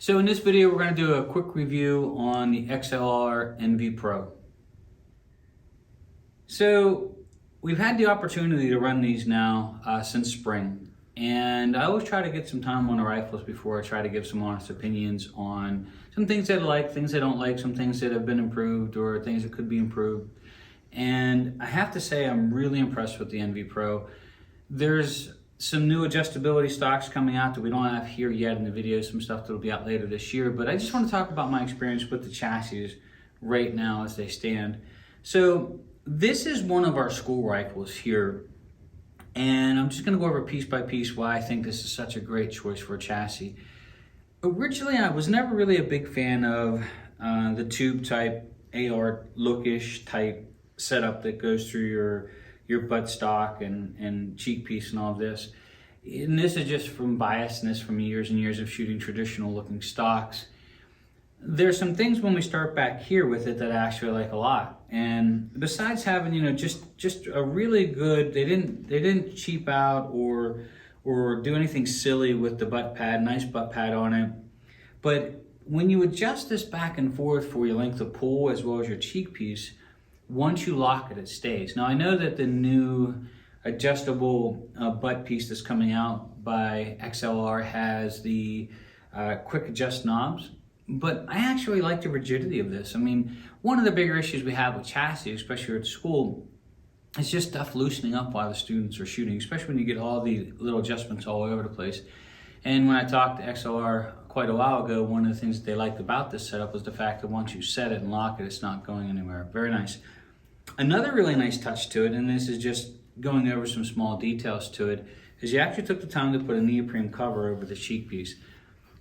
So in this video, we're going to do a quick review on the XLR Envy Pro. So we've had the opportunity to run these now since spring. And I always try to get some time on the rifles before I try to give some honest opinions on some things that I like, things I don't like, some things that have been improved or things that could be improved. And I have to say I'm really impressed with the Envy Pro. There's some new adjustability stocks coming out that we don't have here yet in the video, some stuff that will be out later this year. But I just want to talk about my experience with the chassis right now as they stand. So this is one of our school rifles here. And I'm just going to go over piece by piece why I think this is such a great choice for a chassis. Originally, I was never really a big fan of the tube type AR lookish type setup that goes through your butt stock and cheek piece and all of this. And this is just from biasness from years and years of shooting traditional looking stocks. There's some things when we start back here with it that I actually like a lot. And besides having, just a really good, they didn't cheap out or do anything silly with the butt pad, nice butt pad on it. But when you adjust this back and forth for your length of pull as well as your cheek piece, once you lock it, it stays. Now I know that the new adjustable butt piece that's coming out by XLR has the quick adjust knobs. But I actually like the rigidity of this. I mean, one of the bigger issues we have with chassis, especially at school, is just stuff loosening up while the students are shooting, especially when you get all the little adjustments all over the place. And when I talked to XLR quite a while ago, one of the things that they liked about this setup was the fact that once you set it and lock it, it's not going anywhere. Very nice. Another really nice touch to it, and this is just going over some small details to it, is you actually took the time to put a neoprene cover over the cheek piece.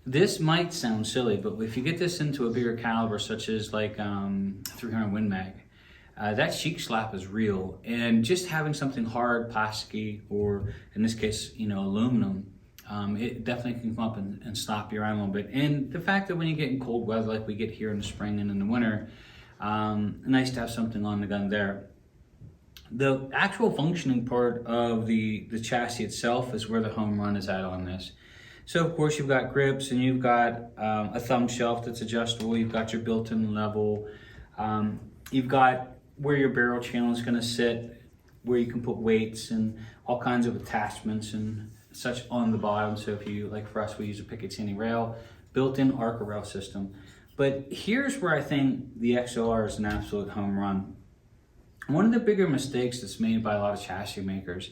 This might sound silly, but if you get this into a bigger caliber, such as like 300 Win Mag, that cheek slap is real. And just having something hard, plasticky, or in this case, aluminum, it definitely can come up and slap you around a little bit. And the fact that when you get in cold weather like we get here in the spring and in the winter, nice to have something on the gun there. The actual functioning part of the chassis itself is where the home run is at on this. So of course you've got grips and you've got a thumb shelf that's adjustable. You've got your built-in level. You've got where your barrel channel is going to sit, where you can put weights and all kinds of attachments and such on the bottom. So if you, like for us, we use a Picatinny rail, built-in Arca rail system. But here's where I think the XLR is an absolute home run. One of the bigger mistakes that's made by a lot of chassis makers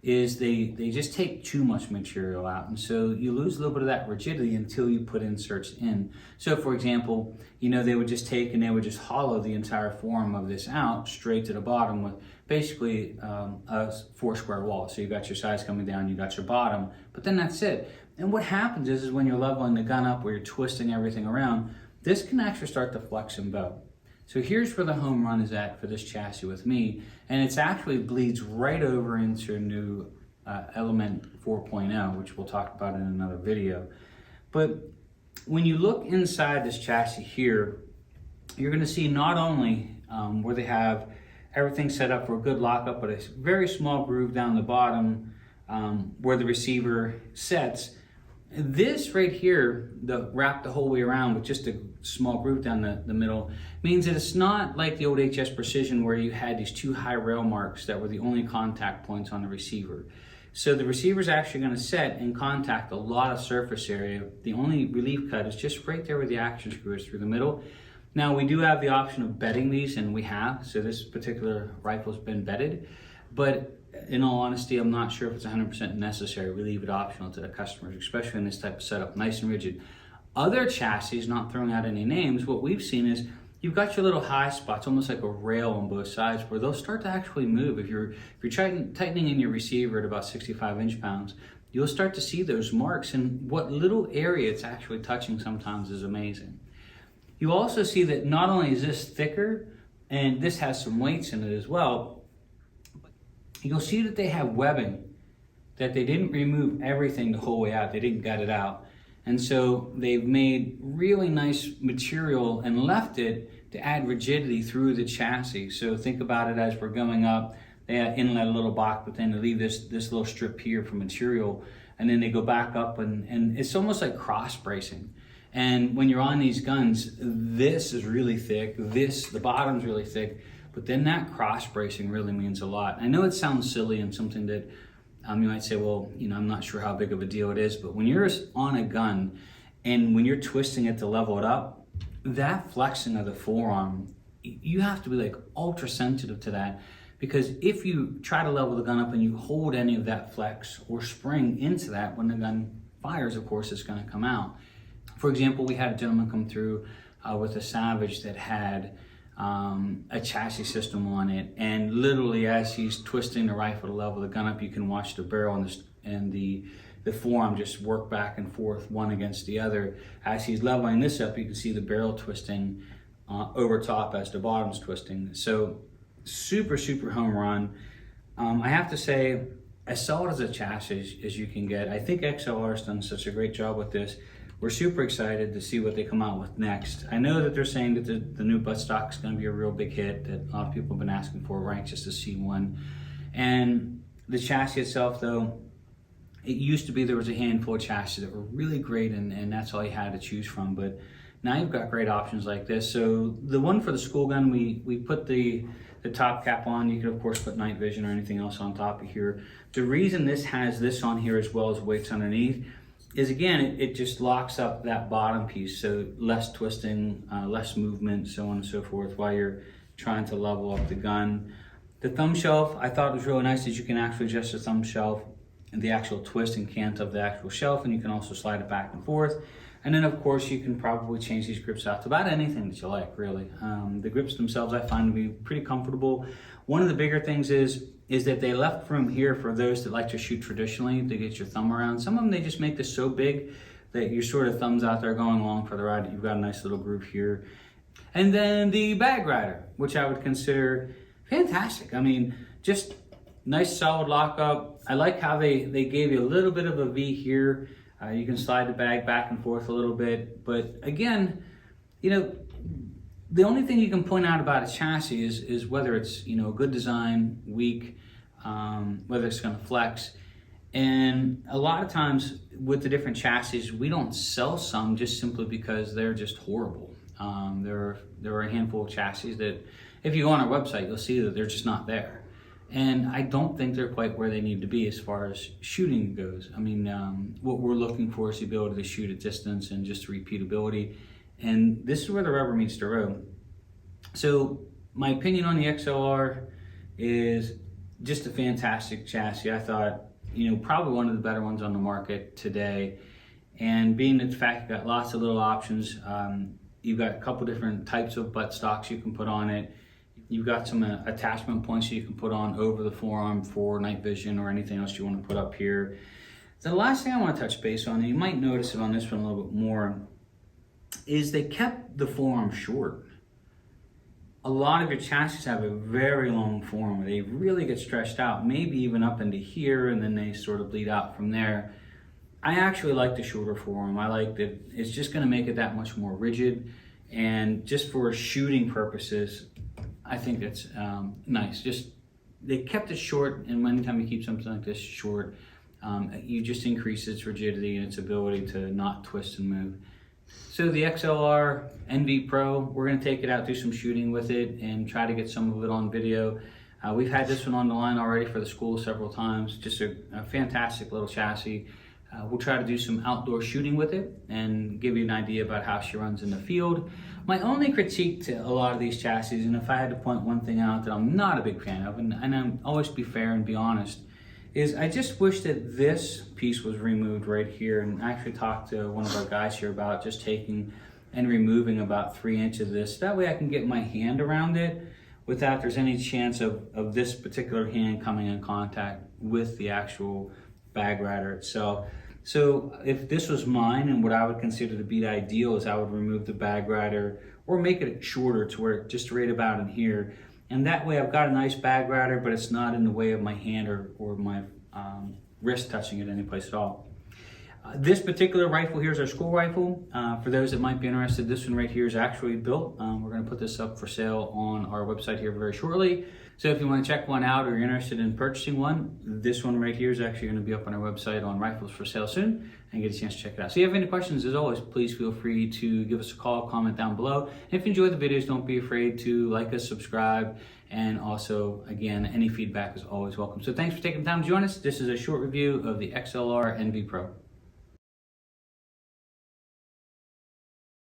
is they just take too much material out. And so you lose a little bit of that rigidity until you put inserts in. So for example, they would just take and they would just hollow the entire form of this out straight to the bottom with basically a 4 square wall. So you got your sides coming down, you got your bottom, but then that's it. And what happens is when you're leveling the gun up, where you're twisting everything around, this can actually start to flex and bow. So here's where the home run is at for this chassis with me, and it actually bleeds right over into new Element 4.0, which we'll talk about in another video. But when you look inside this chassis here, you're going to see not only where they have everything set up for a good lockup, but a very small groove down the bottom where the receiver sets. This right here, wrapped the whole way around with just a small groove down the middle, means that it's not like the old HS Precision where you had these 2 high rail marks that were the only contact points on the receiver. So the receiver is actually going to set and contact a lot of surface area. The only relief cut is just right there where the action screw is through the middle. Now we do have the option of bedding these, and we have. So this particular rifle's been bedded, but in all honesty, I'm not sure if it's 100% necessary. We leave it optional to the customers, especially in this type of setup, nice and rigid. Other chassis, not throwing out any names, what we've seen is you've got your little high spots, almost like a rail on both sides, where they'll start to actually move. If you're tightening in your receiver at about 65 inch-pounds, you'll start to see those marks, and what little area it's actually touching sometimes is amazing. You also see that not only is this thicker, and this has some weights in it as well, you'll see that they have webbing, that they didn't remove everything the whole way out. They didn't gut it out. And so they've made really nice material and left it to add rigidity through the chassis. So think about it as we're going up, they inlet a little box, but then they leave this little strip here for material, and then they go back up, and it's almost like cross bracing. And when you're on these guns, this is really thick, the bottom's really thick, but then that cross bracing really means a lot. I know it sounds silly and something that you might say, well, I'm not sure how big of a deal it is, but when you're on a gun and when you're twisting it to level it up, that flexing of the forearm, you have to be like ultra sensitive to that, because if you try to level the gun up and you hold any of that flex or spring into that, when the gun fires, of course, it's going to come out. For example, we had a gentleman come through with a Savage that had a chassis system on it, and literally as he's twisting the rifle to level the gun up, you can watch the barrel and the forearm just work back and forth, one against the other. As he's leveling this up, you can see the barrel twisting over top as the bottom's twisting. So super home run. I have to say, as solid as a chassis as you can get. I think XLR has done such a great job with this. We're super excited to see what they come out with next. I know that they're saying that the new buttstock is going to be a real big hit, that a lot of people have been asking for. We're anxious to see one. And the chassis itself, though, it used to be there was a handful of chassis that were really great, and that's all you had to choose from. But now you've got great options like this. So the one for the school gun, we put the top cap on. You could, of course, put night vision or anything else on top of here. The reason this has this on here as well as weights underneath is, again, it just locks up that bottom piece, so less twisting, less movement, so on and so forth, while you're trying to level up the gun. The thumb shelf, I thought it was really nice that you can actually adjust the thumb shelf and the actual twist and cant of the actual shelf, and you can also slide it back and forth. And then, of course, you can probably change these grips out to about anything that you like, really. The grips themselves I find to be pretty comfortable. One of the bigger things is that they left room here for those that like to shoot traditionally to get your thumb around. Some of them, they just make this so big that your sort of thumb's out there going along for the ride. You've got a nice little groove here. And then the bag rider, which I would consider fantastic. I mean, just nice solid lockup. I like how they gave you a little bit of a V here. You can slide the bag back and forth a little bit. But again, the only thing you can point out about a chassis is whether it's a good design, weak, whether it's going to flex. And a lot of times with the different chassis, we don't sell some just simply because they're just horrible. There are a handful of chassis that, if you go on our website, you'll see that they're just not there. And I don't think they're quite where they need to be as far as shooting goes. I mean, what we're looking for is the ability to shoot at distance and just repeatability. And this is where the rubber meets the road. So my opinion on the XLR is just a fantastic chassis. I thought, probably one of the better ones on the market today. And being the fact you've got lots of little options, you've got a couple different types of buttstocks you can put on it. You've got some attachment points that you can put on over the forearm for night vision or anything else you want to put up here. The last thing I want to touch base on, and you might notice it on this one a little bit more, is they kept the forearm short. A lot of your chassis have a very long forearm where they really get stretched out, maybe even up into here, and then they sort of bleed out from there. I actually like the shorter forearm. I like that it's just going to make it that much more rigid, and just for shooting purposes, I think it's nice. Just they kept it short, and anytime you keep something like this short, you just increase its rigidity and its ability to not twist and move. So the XLR Envy Pro, we're going to take it out, do some shooting with it, and try to get some of it on video. We've had this one on the line already for the school several times. Just a fantastic little chassis. We'll try to do some outdoor shooting with it and give you an idea about how she runs in the field. My only critique to a lot of these chassis, and if I had to point one thing out that I'm not a big fan of, and I'm always be fair and be honest, is I just wish that this piece was removed right here. And I actually talked to one of our guys here about just taking and removing about 3 inches of this. That way I can get my hand around it without there's any chance of this particular hand coming in contact with the actual bag rider itself. So if this was mine, and what I would consider to be the ideal is I would remove the bag rider or make it shorter to where just right about in here. And that way I've got a nice bag rider, but it's not in the way of my hand or my wrist touching it any place at all. This particular rifle here is our school rifle. For those that might be interested, this one right here is actually built. We're going to put this up for sale on our website here very shortly. So if you want to check one out or you're interested in purchasing one, this one right here is actually going to be up on our website on Rifles for Sale soon, and get a chance to check it out. So if you have any questions, as always, please feel free to give us a call, comment down below. And if you enjoy the videos, don't be afraid to like us, subscribe, and also, again, any feedback is always welcome. So thanks for taking the time to join us. This is a short review of the XLR Envy Pro.